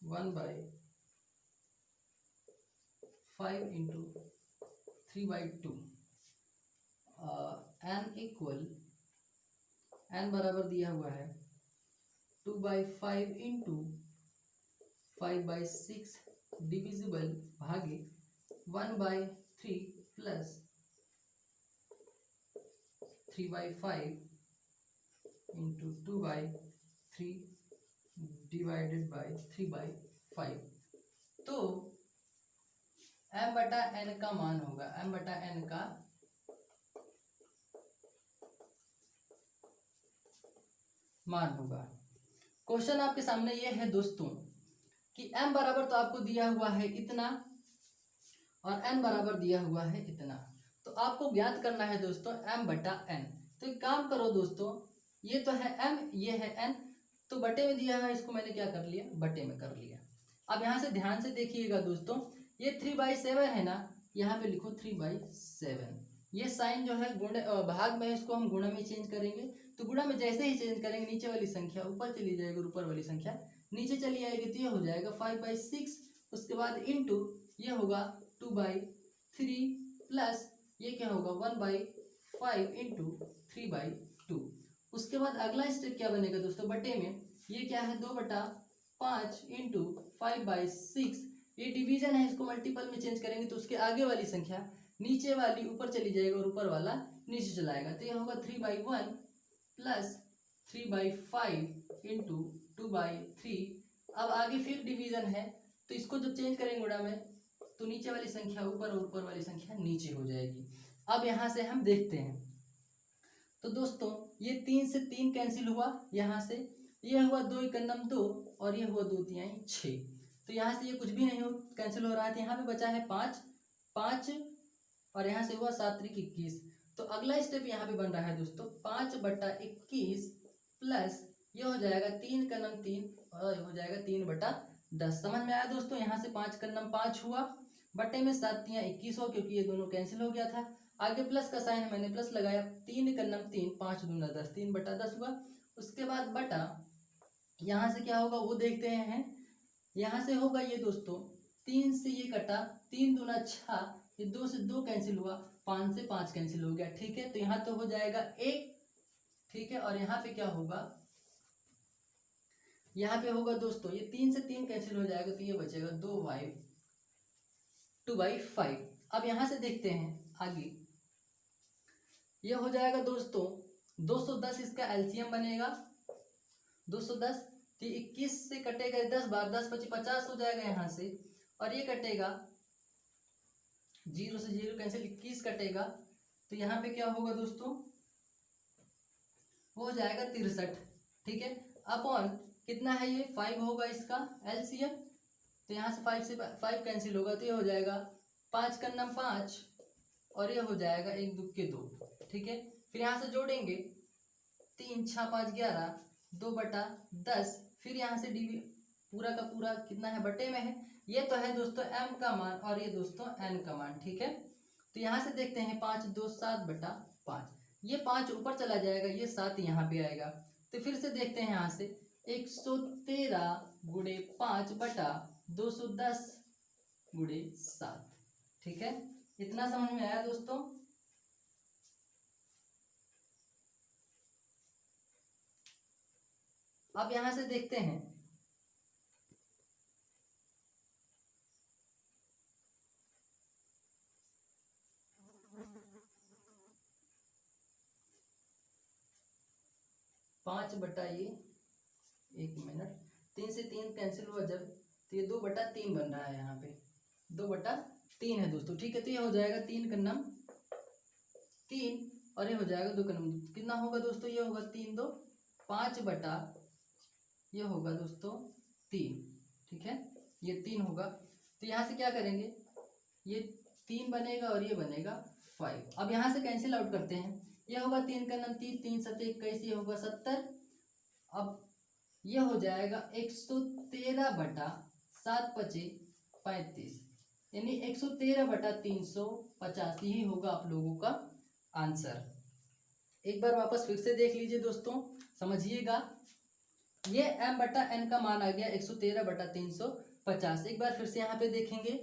1/5 into 3/2 n equal n बराबर दिया हुआ है 2/5 इंटू 5/6 डिविजिबल भागे 1/3 प्लस 3/5 इंटू 2/3 डिवाइडेड बाई 3/5। तो m बटा n का मान होगा m बटा n का मान होगा। क्वेश्चन आपके सामने ये है दोस्तों कि m बराबर तो आपको दिया हुआ है इतना और n बराबर दिया हुआ है इतना, तो आपको ज्ञात करना है दोस्तों m बटा n। तो एक काम करो दोस्तों, ये तो है m, ये है n, तो बटे में दिया है, इसको मैंने क्या कर लिया, बटे में कर लिया। अब यहाँ से ध्यान से देखिएगा दोस्तों, ये 3/7 है ना, यहाँ पे लिखो 3/7। ये साइन जो है गुण भाग में, इसको हम गुणा में चेंज करेंगे। तो गुणा में जैसे ही चेंज करेंगे नीचे वाली संख्या ऊपर चली जाएगी और ऊपर वाली संख्या नीचे चली आएगी, तो ये हो जाएगा 5/6। उसके बाद इंटू ये होगा 2/3 प्लस ये क्या होगा 1/5 इंटू 3/2। उसके बाद अगला स्टेप क्या बनेगा दोस्तों, बटे में ये क्या है 2/5 इंटू 5/6। ये डिवीजन है, इसको मल्टीपल में चेंज करेंगे तो उसके आगे वाली संख्या नीचे वाली ऊपर चली जाएगी और ऊपर वाला नीचे चलाएगा। तो ये होगा 3/1 प्लस 3/5 इंटू 2/3। अब आगे फिर डिवीजन है, तो इसको जब चेंज करेंगे गुणा में तो नीचे वाली संख्या ऊपर और ऊपर वाली संख्या नीचे हो जाएगी। अब यहाँ से हम देखते हैं, तो दोस्तों ये 3 से 3 कैंसिल हुआ, यहाँ से ये हुआ 2 × 2 और ये हुआ 2 × 3 = 6। तो यहाँ से ये कुछ भी नहीं हो कैंसिल हो रहा है, तो यहाँ पे बचा है 5 और यहाँ से हुआ 7 × 21। तो अगला स्टेप यहाँ पे बन रहा है दोस्तों 5/21 प्लस ये हो जाएगा 3 × 3 और हो जाएगा 3/10। समझ में आया दोस्तों, यहाँ से 5 × 5 हुआ, बटे में 7 × 21 हो, क्योंकि ये दोनों कैंसिल हो गया था। आगे प्लस का साइन मैंने प्लस लगाया, 3 × 3 5 दूना 10, 3/10 हुआ। उसके बाद बटा यहाँ से क्या होगा वो देखते हैं, यहाँ से होगा ये दोस्तों 3 से ये कटा, 3 दूना 6, ये 2 से 2 कैंसिल हुआ, 5 से 5 कैंसिल हो गया। ठीक है, तो यहाँ तो हो जाएगा 1। ठीक है, और यहाँ पे क्या होगा, यहाँ पे होगा दोस्तों ये 3 से 3 कैंसिल हो जाएगा, तो ये बचेगा 2/5। अब यहाँ से देखते हैं आगे, ये हो जाएगा दोस्तों 210, इसका एलसीएम बनेगा 210। तो 21 से कटेगा 10 बार, 10 × 5 = 50 हो जाएगा यहाँ से, और ये कटेगा 0 से 0 कैंसिल, 21 कटेगा, तो यहाँ पे क्या होगा दोस्तों, वो हो जाएगा 63। ठीक है, अपॉन कितना है ये 5 होगा इसका एलसीएम, तो यहाँ से 5 से 5 कैंसिल होगा, तो ये हो जाएगा 5 × 5 और ये हो जाएगा 1 × 2 = 2। ठीक है, फिर यहाँ से जोड़ेंगे 3 × 6 = 5 = 11, 2/10। फिर यहाँ से डी पूरा का पूरा कितना है, बटे में है। ये तो है दोस्तों m का मान और ये दोस्तों n का मान। ठीक है, तो यहाँ से देखते हैं 5 × 2 = 7/5, ये 5 ऊपर चला जाएगा, ये 7 यहाँ पे आएगा। तो फिर से देखते हैं यहाँ से 113 × 5/210 × 7। ठीक है, इतना समझ में आया दोस्तों। अब यहाँ से देखते हैं, पाँच बटा ये 1 मिनट 3 से 3 कैंसिल हुआ जब, तो ये 2/3 बन रहा है, यहाँ पे 2/3 है दोस्तों। ठीक है, तो ये हो जाएगा 3 × 3 और ये हो जाएगा 2 × 2, कितना होगा दोस्तों, ये होगा 3 × 2 = 5 बटा ये होगा दोस्तों 3। ठीक है, ये 3 होगा, तो यहाँ से क्या करेंगे, ये 3 बनेगा और ये बनेगा 5। अब यहाँ से कैंसिल आउट करते हैं, ये होगा 3 × 3 3 × 7 = 21, ये होगा 70। अब ये हो जाएगा 113 बटा 7 × 5 = 35। यानी 113/350 यही होगा आप लोगों का आंसर। एक बार वापस फिर से देख लीजिए दोस्तों, समझिएगा। ये m/n का मान आ गया 113/350। एक बार फिर से यहाँ पे देखेंगे,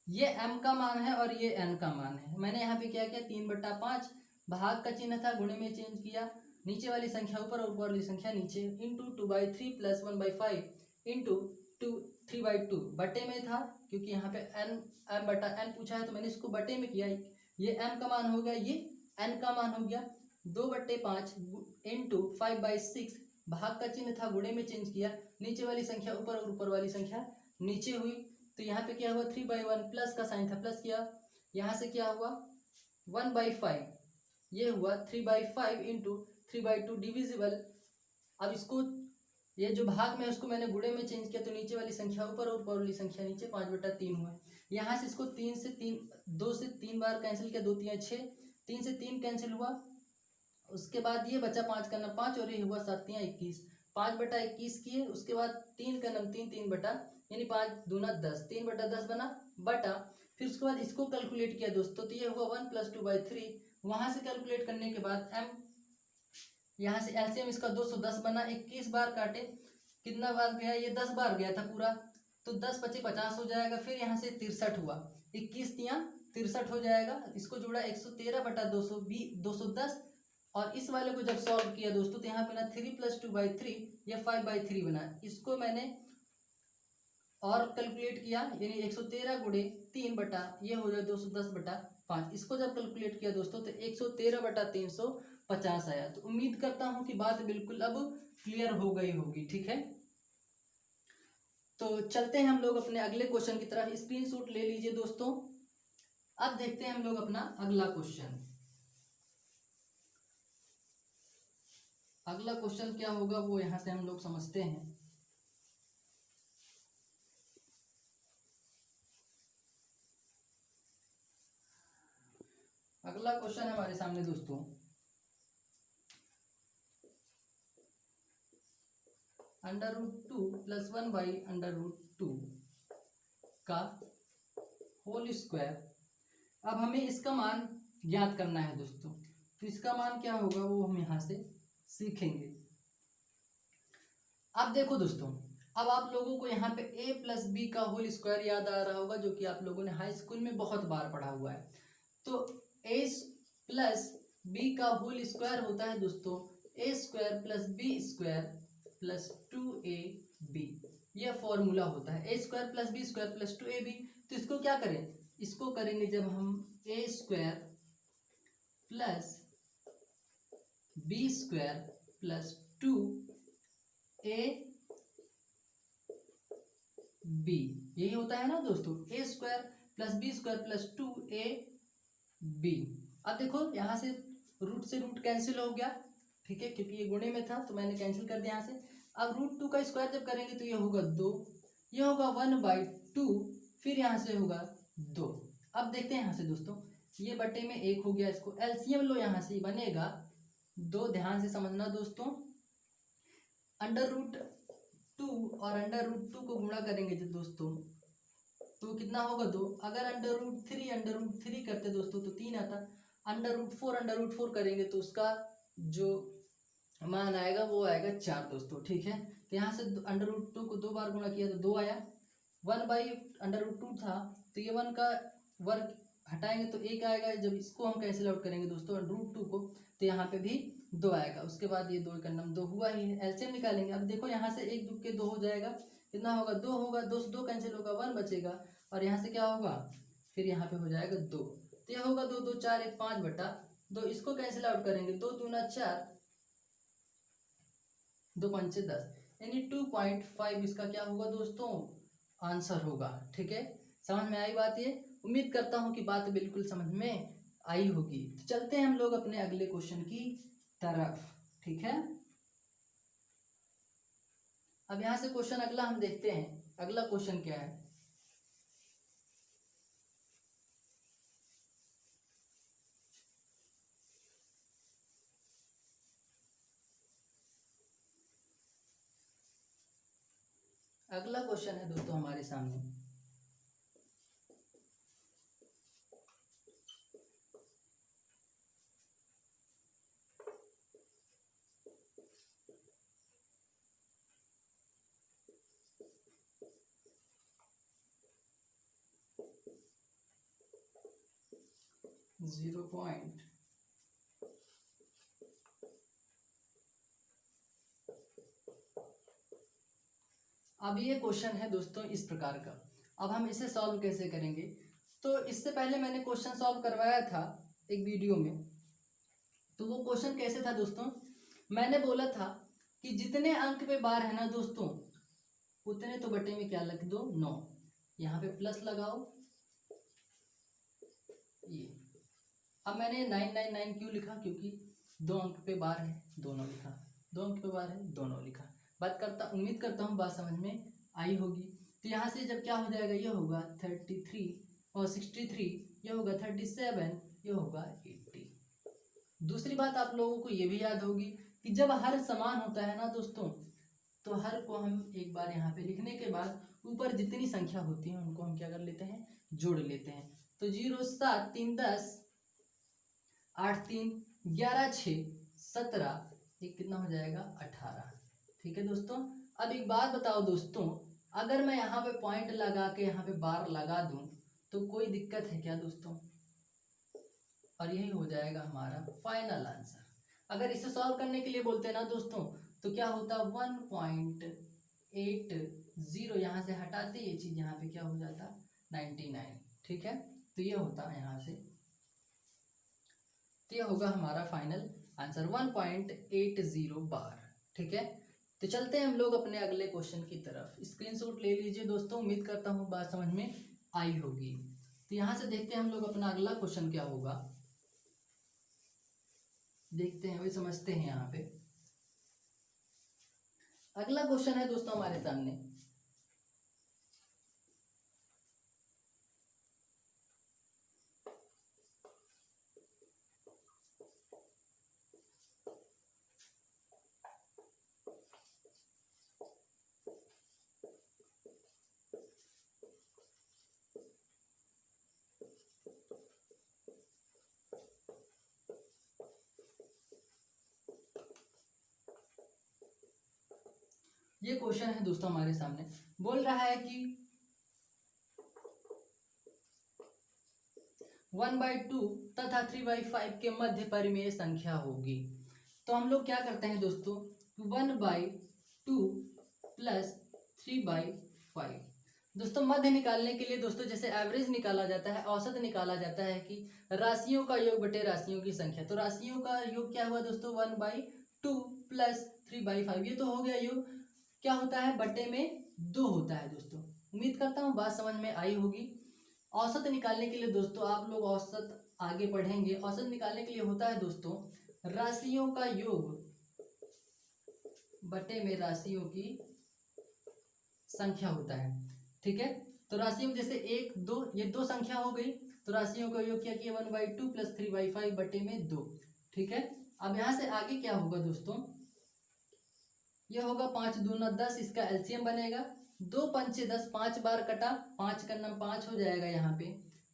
ये m का मान है और ये n का मान है। मैंने यहाँ पे क्या किया, 3/5 भाग का चिन्ह था, गुणे में चेंज किया, नीचे वाली संख्या ऊपर और ऊपर वाली संख्या नीचे, इंटू 2/3 + 1/5 इंटू 3/2 बटे में था, क्योंकि यहाँ पे m/n पूछा है तो मैंने इसको बटे में किया। ये m का मान हो गया, ये n का मान हो गया। 2/5 इंटू 5/6 भाग का चिन्ह था, गुणे में चेंज किया, नीचे वाली संख्या ऊपर और ऊपर वाली संख्या नीचे हुई। तो यहाँ पे क्या हुआ, 3/1 प्लस का साइन था, प्लस किया, यहाँ से क्या हुआ 1/5, ये हुआ 3/5 इंटू 3/2 डिविजिबल। अब इसको, ये जो भाग में उसको मैंने गुणे में चेंज किया, तो नीचे वाली संख्या ऊपर और ऊपर वाली संख्या नीचे, 5/3 हुआ। यहाँ से इसको 2 से 3 बार कैंसिल किया, 2 3 6, 3 से 3 कैंसिल हुआ। उसके बाद ये बचा 5 का नम 5 और ये हुआ 7 × 21, 5/21 किए। उसके बाद 3 का नम 3, 3 बटा यानी 5 दूना 10, 3/10 बना बटा। फिर उसके बाद इसको कैलकुलेट किया दोस्तों, तो ये हुआ 1 + 2/3। वहां से कैलकुलेट करने के बाद m, यहाँ से एलसीएम इसका 210 बना। 21 बार काटे, कितना बार गया, ये 10 बार गया था पूरा, तो 10 × 25 50 हो जाएगा। फिर यहाँ से 63 हुआ, 21 × 63 हो जाएगा। इसको जोड़ा 113/210, और इस वाले को जब सॉल्व किया दोस्तों, तो यहाँ पे ना 3 + 2/3 ये 5/3 बना। इसको मैंने और कैलकुलेट किया, यानी 113 × 3 बटा ये हो जाए 210/5। इसको जब कैलकुलेट किया दोस्तों, तो 113/350 आया। तो उम्मीद करता हूँ कि बात बिल्कुल अब क्लियर हो गई होगी, ठीक है। तो चलते हैं हम लोग अपने अगले क्वेश्चन की तरफ। स्क्रीनशॉट ले लीजिए दोस्तों। अब देखते हैं हम लोग अपना अगला क्वेश्चन। अगला क्वेश्चन क्या होगा वो यहाँ से हम लोग समझते हैं। अगला क्वेश्चन है हमारे सामने दोस्तों, √2 + 1/√2 का होल स्क्वायर। अब हमें इसका मान ज्ञात करना है दोस्तों। तो इसका मान क्या होगा वो हम यहाँ से सीखेंगे। अब देखो दोस्तों, अब आप लोगों को यहाँ पे a + b का होल स्क्वायर याद आ रहा होगा, जो कि आप लोगों ने हाई स्कूल में बहुत बार पढ़ा हुआ है। तो a + b का होल स्क्वायर होता है दोस्तों a² + b² + 2ab। यह फॉर्मूला होता है, a² + b² + 2ab। तो इसको क्या करें, इसको करेंगे जब हम a² + b² + 2ab, यही होता है ना दोस्तों, a² + b² + 2ab। अब देखो यहाँ से रूट कैंसिल हो गया, ठीक है, क्योंकि ये गुणे में था तो मैंने कैंसिल कर दिया यहाँ से। अब √2 का स्क्वायर जब करेंगे तो ये होगा 2, ये होगा 1/2, फिर यहाँ से होगा 2। अब देखते हैं यहाँ से दोस्तों, ये बटे में 1 हो गया, इसको एलसीएम लो, यहाँ से बनेगा 2। ध्यान से समझना दोस्तों, √2 और √2 को गुणा करेंगे जो दोस्तों, तो कितना होगा 2। अगर √3 करते दोस्तों तो 3 आता। √4 करेंगे तो उसका जो मान आएगा वो आएगा 4 दोस्तों, ठीक है। तो यहाँ से √2 को 2 बार गुणा किया तो 2 आया। 1/√2 था, तो ये 1 का वर्ग हटाएंगे तो 1 आएगा। जब इसको हम कैंसिल आउट करेंगे दोस्तों √2 को, तो यहाँ पे भी 2 आएगा। उसके बाद ये 2 का नम 2 हुआ ही है, एलसीएम निकालेंगे। अब देखो यहाँ से 1 2 के 2 हो जाएगा, कितना होगा 2 होगा, 2 से 2 कैंसिल होगा, 1 बचेगा, और यहाँ से क्या होगा, फिर यहाँ पे हो जाएगा 2। तो यह होगा 2 2 4 1 5/2। इसको कैंसिल आउट करेंगे, 2 दूना 4, 2 पंचे 10, यानी 2.5 इसका क्या होगा दोस्तों, आंसर होगा, ठीक है। समझ में आई बात ये? उम्मीद करता हूँ कि बात बिल्कुल समझ में आई होगी। तो चलते हैं हम लोग अपने अगले क्वेश्चन की तरफ, ठीक है। अब यहाँ से क्वेश्चन अगला हम देखते हैं। अगला क्वेश्चन क्या है, अगला क्वेश्चन है दोस्तों हमारे सामने, 0. अब ये क्वेश्चन है दोस्तों इस प्रकार का। अब हम इसे सॉल्व कैसे करेंगे? तो इससे पहले मैंने क्वेश्चन सॉल्व करवाया था एक वीडियो में। तो वो क्वेश्चन कैसे था दोस्तों? मैंने बोला था कि जितने अंक पे बार है ना दोस्तों, उतने तो बटे में क्या लिख दो, 9। यहाँ पे प्लस लगाओ ये। अब मैंने 999 क्यों लिखा? क्योंकि 2 अंक पे बार है, दोनों लिखा। 2 अंक पे बार है, दोनों लिखा। उम्मीद करता हूँ बात समझ में आई होगी। तो यहाँ से जब क्या हो जाएगा, ये होगा 33 और 63, ये होगा 37, ये होगा 80। दूसरी बात आप लोगों को ये भी याद होगी कि जब हर समान होता है ना दोस्तों, तो हर को हम एक बार यहाँ पे लिखने के बाद ऊपर जितनी संख्या होती है उनको हम क्या कर लेते हैं, जोड़ लेते हैं। तो 0 7 3 10, 8 3 11 6 17, ये कितना हो जाएगा, 18। ठीक है दोस्तों। अब एक बात बताओ दोस्तों, अगर मैं यहाँ पे पॉइंट लगा के यहाँ पे बार लगा दूं तो कोई दिक्कत है क्या दोस्तों? और यही हो जाएगा हमारा फाइनल आंसर। अगर इसे सॉल्व करने के लिए बोलते हैं ना दोस्तों, तो क्या होता, 1.80 यहाँ से हटाते, ये चीज यहाँ पे क्या हो जाता, 99। ठीक है, तो ये होता यहाँ से, तो ये होगा हमारा फाइनल आंसर 1.80 बार। ठीक है, तो चलते हैं हम लोग अपने अगले क्वेश्चन की तरफ। स्क्रीनशॉट ले लीजिए दोस्तों, उम्मीद करता हूँ बात समझ में आई होगी। तो यहाँ से देखते हैं हम लोग अपना अगला क्वेश्चन क्या होगा, देखते हैं, वही समझते हैं। यहाँ पे अगला क्वेश्चन है दोस्तों हमारे सामने, ये क्वेश्चन है दोस्तों हमारे सामने। बोल रहा है कि 1/2 तथा 3/5 के मध्य परिमेय संख्या होगी। तो हम लोग क्या करते हैं दोस्तों, 1/2 प्लस 3/5। दोस्तों मध्य निकालने के लिए दोस्तों जैसे एवरेज निकाला जाता है, औसत निकाला जाता है कि राशियों का योग बटे राशियों की संख्या। तो राशियों का योग क्या हुआ दोस्तों, 1/2 प्लस 3/5, ये तो हो गया योग। क्या होता है, बटे में 2 होता है दोस्तों। उम्मीद करता हूँ बात समझ में आई होगी। औसत निकालने के लिए दोस्तों आप लोग औसत आगे पढ़ेंगे। औसत निकालने के लिए होता है दोस्तों राशियों का योग बटे में राशियों की संख्या होता है। ठीक है, तो राशियों जैसे 1 2, ये 2 संख्या हो गई, तो राशियों का योग क्या किया, 1/2 प्लस 3/5 बटे में 2। ठीक है, अब यहाँ से आगे क्या होगा दोस्तों, ये होगा 5 दूना 10, इसका एलसीएम बनेगा 2 पंचे 10, 5 बार कटा, 5 का नाम 5 हो जाएगा। यहाँ पे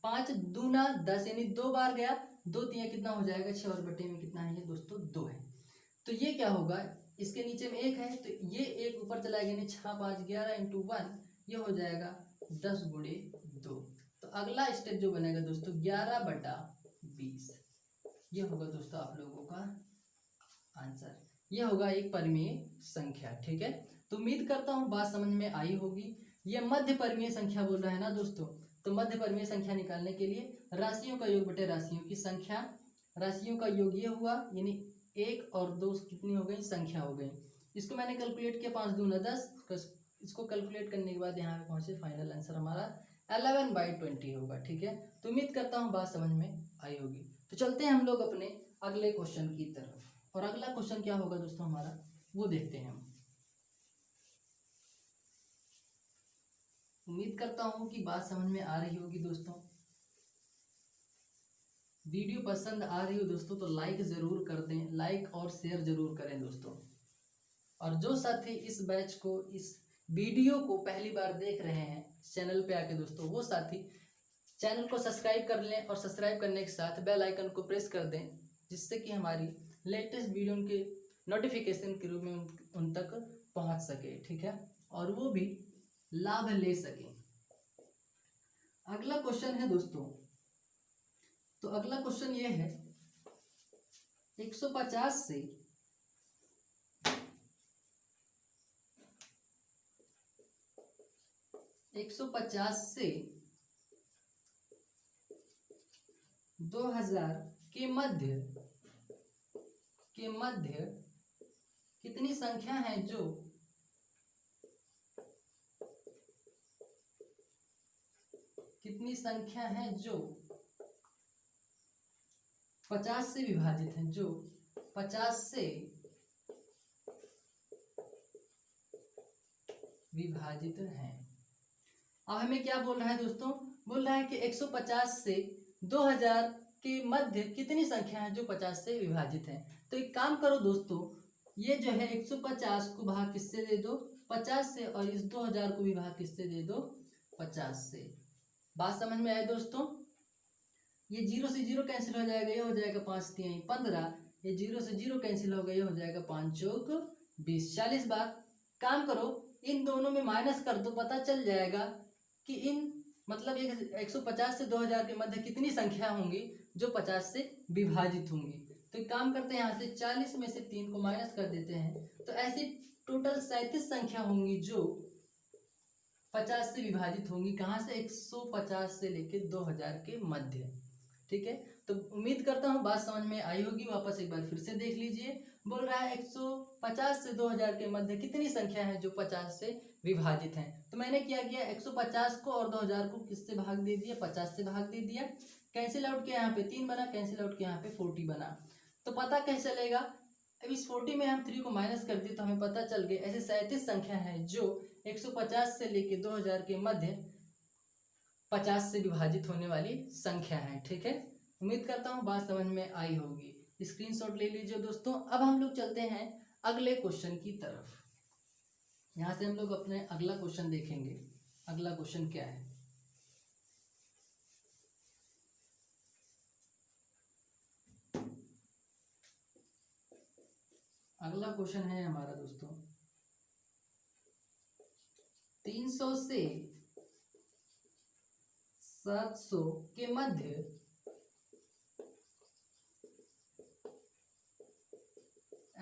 5 दूना 10 यानी 2 बार गया, 2 3 कितना हो जाएगा, 6, और बटे में कितना है ये दोस्तों, 2 है। तो ये क्या होगा, इसके नीचे में 1 है, तो ये 1 ऊपर चला गया, यानी 6 5 11 इंटू 1, ये हो जाएगा 10 गुणे 2। तो अगला स्टेप जो बनेगा दोस्तों 11/20, ये होगा दोस्तों आप लोगों का आंसर। ये होगा एक परिमेय संख्या। ठीक है, तो उम्मीद करता हूँ बात समझ में आई होगी। ये मध्य परिमेय संख्या बोल रहा है ना दोस्तों, तो मध्य परिमेय संख्या निकालने के लिए राशियों का योग बटे राशियों की संख्या, राशियों का योग ये हुआ, यानी 1 और 2 कितनी हो गई, संख्या हो गई। इसको मैंने कैलकुलेट किया, 5 दूना 10, इसको कैलकुलेट करने के बाद यहाँ पे पहुंचे, फाइनल आंसर हमारा 11/20 होगा। ठीक है, तो उम्मीद करता हूँ बात समझ में आई होगी। तो चलते हैं हम लोग अपने अगले क्वेश्चन की तरफ, और अगला क्वेश्चन क्या होगा दोस्तों हमारा, वो देखते हैं हम। उम्मीद करता हूँ कि बात समझ में आ रही होगी दोस्तों। वीडियो पसंद आ रही हो दोस्तों तो लाइक ज़रूर कर दें, लाइक और शेयर ज़रूर करें दोस्तों। और जो साथी इस बैच को, इस वीडियो को पहली बार देख रहे हैं चैनल पे आके दोस्तों, वो साथी चैनल को सब्सक्राइब कर लें, और सब्सक्राइब करने के साथ बेल आइकन को प्रेस कर दें, जिससे कि हमारी लेटेस्ट वीडियो के नोटिफिकेशन के रूप में उन तक पहुंच सके। ठीक है, और वो भी लाभ ले सकें। अगला क्वेश्चन है दोस्तों तो अगला क्वेश्चन ये है 150 से 2000 के मध्य कितनी संख्या है जो 50 से विभाजित है, जो 50 से विभाजित है। अब हमें क्या बोल रहा है दोस्तों, बोल रहा है कि 150 से 2000 के मध्य कितनी संख्या है जो 50 से विभाजित है। तो एक काम करो दोस्तों, ये जो है 150 को भाग किससे दे दो, 50 से, और इस 2000 को भी भाग किससे दे दो, 50 से। बात समझ में आए दोस्तों। ये 0 से 0 कैंसिल हो जाएगा, ये हो जाएगा 5 3 15, ये 0 से 0 कैंसिल हो गया, ये हो जाएगा 5 चौक 20, 40 बार। काम करो, इन दोनों में माइनस कर दो, पता चल जाएगा कि इन मतलब 150 से 2000 के मध्य कितनी संख्या होंगी जो 50 से विभाजित होंगी। तो एक काम करते हैं, यहाँ से 40 में से 3 को माइनस कर देते हैं, तो ऐसी टोटल 37 संख्या होंगी जो 50 से विभाजित होंगी। कहाँ से, 150 से लेकर 2000 के मध्य। ठीक है, तो उम्मीद करता हूँ बात समझ में आई होगी। वापस एक बार फिर से देख लीजिए। बोल रहा है 150 से 2000 के मध्य कितनी संख्या है जो 50 से विभाजित है। तो मैंने क्या किया, 150 को और 2000 को किससे भाग दे दिया, 50 से भाग दे दिया। कैंसिल आउट किया, यहाँ पे 3 बना, कैंसिल आउट किया, यहाँ पे 40 बना। तो पता कैसे चलेगा, अब इस 40 में हम 3 को माइनस कर दिए तो हमें पता चल गया ऐसे 37 संख्या है जो 150 से लेके 2000 के मध्य 50 से विभाजित होने वाली संख्या है। ठीक है, उम्मीद करता हूँ बात समझ में आई होगी। स्क्रीनशॉट ले लीजिए दोस्तों। अब हम लोग चलते हैं अगले क्वेश्चन की तरफ। यहाँ से हम लोग अपने अगला क्वेश्चन देखेंगे। अगला क्वेश्चन क्या है, अगला क्वेश्चन है हमारा दोस्तों 300 से 700 के मध्य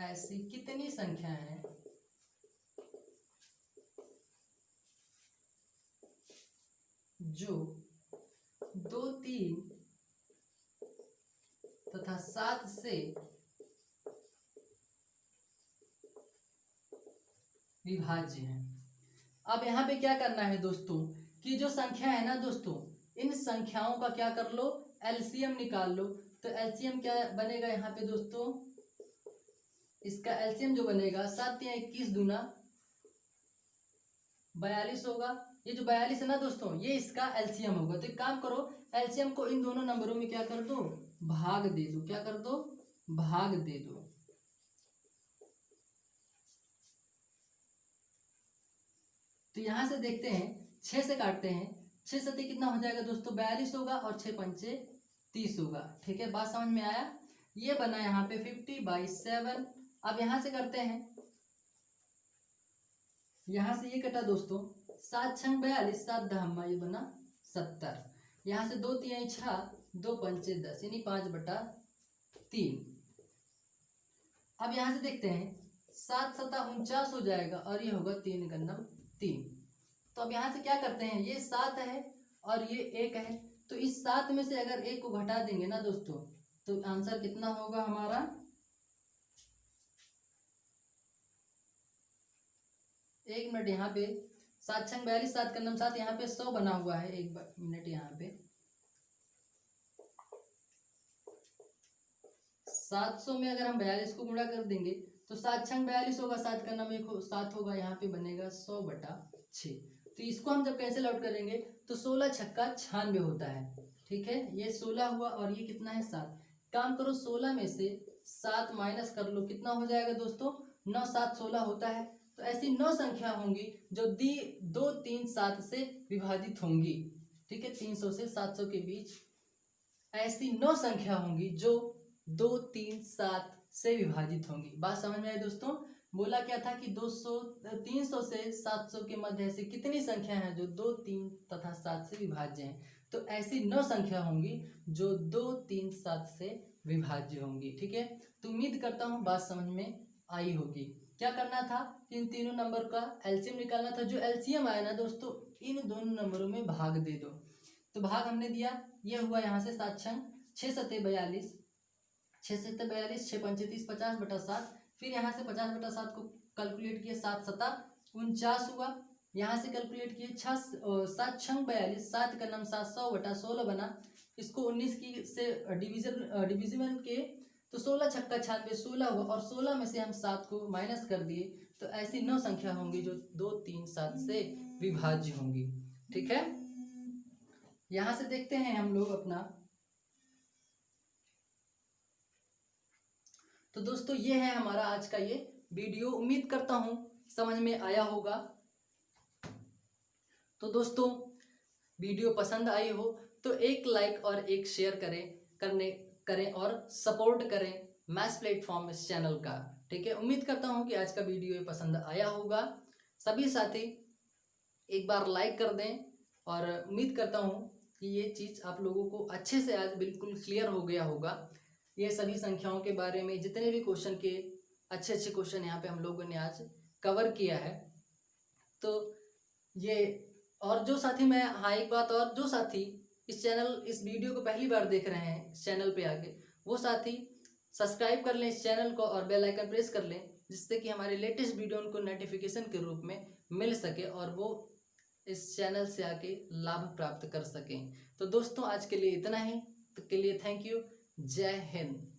ऐसी कितनी संख्या है जो 2 3 तथा 7 से विभाज्य है। अब यहाँ पे क्या करना है दोस्तों कि जो संख्या है ना दोस्तों, इन संख्याओं का क्या कर लो, एलसीएम निकाल लो। तो एलसीएम क्या बनेगा यहाँ पे दोस्तों, इसका एलसीएम जो बनेगा 7 या 21 दूना 42 होगा। ये जो 42 है ना दोस्तों, ये इसका एलसीएम होगा। तो एक काम करो, एलसीएम को इन दोनों नंबरों में क्या कर दो, भाग दे दो। क्या कर दो, भाग दे दो। तो यहां से देखते हैं, 6 से काटते हैं, 6 सते कितना हो जाएगा दोस्तों, 42 होगा, और 6 पंचे 30 होगा। ठीक है, बात समझ में आया। ये बना यहाँ पे 50/7। अब यहां से करते हैं, यहां से ये कटा दोस्तों, 7 छंग 42, 7 दहम्मा, ये बना 70। यहाँ से 2 3 6, 2 पंचे 10, यानी 5/3। अब यहाँ से देखते हैं, 7 सता 49 हो जाएगा, और ये होगा 3 गन्नम 3। तो अब यहाँ से क्या करते हैं, ये 7 है और ये 1 है, तो इस 7 में से अगर 1 को घटा देंगे ना दोस्तों, तो आंसर कितना होगा हमारा, एक मिनट, यहाँ पे 7 छंग 42, 7 कन्नम 7, यहाँ पे 100 बना हुआ है। एक मिनट, यहाँ पे 700 में अगर हम 42 को गुणा कर देंगे तो 7 छंग 42 होगा, 7 का नाम 7 होगा, यहाँ पे बनेगा 100/6। तो इसको हम जब कैंसिल आउट करेंगे तो 16 छक्का 96 होता है। ठीक है, ये 16 हुआ और ये कितना है 7। काम करो, 16 में से 7 माइनस कर लो, कितना हो जाएगा दोस्तों, 9 7 16 होता है। तो ऐसी 9 संख्या होंगी जो 2 3 7 से विभाजित होंगी। ठीक है, 300 से 700 के बीच ऐसी 9 संख्या होंगी जो 2 3 7 से विभाजित होंगी। बात समझ में आई दोस्तों। बोला क्या था कि 300 से 700 के मध्य ऐसी कितनी संख्या है जो 2 3 तथा 7 से विभाज्य है। तो ऐसी 9 संख्या होंगी जो 2, 3, 7 से विभाज्य होंगी। ठीक है, तो उम्मीद करता हूँ बात समझ में आई होगी। क्या करना था, इन तीनों नंबर का एलसीएम निकालना था। जो एलसीएम आया ना दोस्तों, इन दोनों नंबरों में भाग दे दो। तो भाग हमने दिया, ये हुआ यहाँ से 7 छंग 6 सत्ते 42, 6 सत्ते 42, 6 पंचे 30, 50/7। फिर यहाँ से 50/7 को कैलकुलेट किए, 7 सत्ता 49 हुआ। यहाँ से कैलकुलेट किए 7 छंग 42, 7 का नाम 7, 100/16 बना। इसको 19 की से डिविजन के, तो 16 छक्का 96, 16 हुआ, और 16 में से हम 7 को माइनस कर दिए। तो ऐसी 9 संख्या होंगी जो 2, 3, 7 से विभाज्य होंगी। ठीक है, यहां से देखते हैं हम लोग अपना। तो दोस्तों ये है हमारा आज का ये वीडियो, उम्मीद करता हूं समझ में आया होगा। तो दोस्तों वीडियो पसंद आई हो तो एक लाइक और एक शेयर करें और सपोर्ट करें मैथ्स प्लेटफॉर्म इस चैनल का। ठीक है, उम्मीद करता हूं कि आज का वीडियो पसंद आया होगा। सभी साथी एक बार लाइक कर दें, और उम्मीद करता हूं कि ये चीज़ आप लोगों को अच्छे से आज बिल्कुल क्लियर हो गया होगा। ये सभी संख्याओं के बारे में जितने भी क्वेश्चन के अच्छे क्वेश्चन यहाँ पे हम लोगों ने आज कवर किया है। तो ये, और जो साथी एक बात और, जो साथी इस वीडियो को पहली बार देख रहे हैं इस चैनल पे आके, वो साथी सब्सक्राइब कर लें इस चैनल को और बेल आइकन प्रेस कर लें, जिससे कि हमारे लेटेस्ट वीडियो उनको नोटिफिकेशन के रूप में मिल सके और वो इस चैनल से आके लाभ प्राप्त कर सकें। तो दोस्तों आज के लिए इतना ही, तो के लिए थैंक यू। जय हिंद।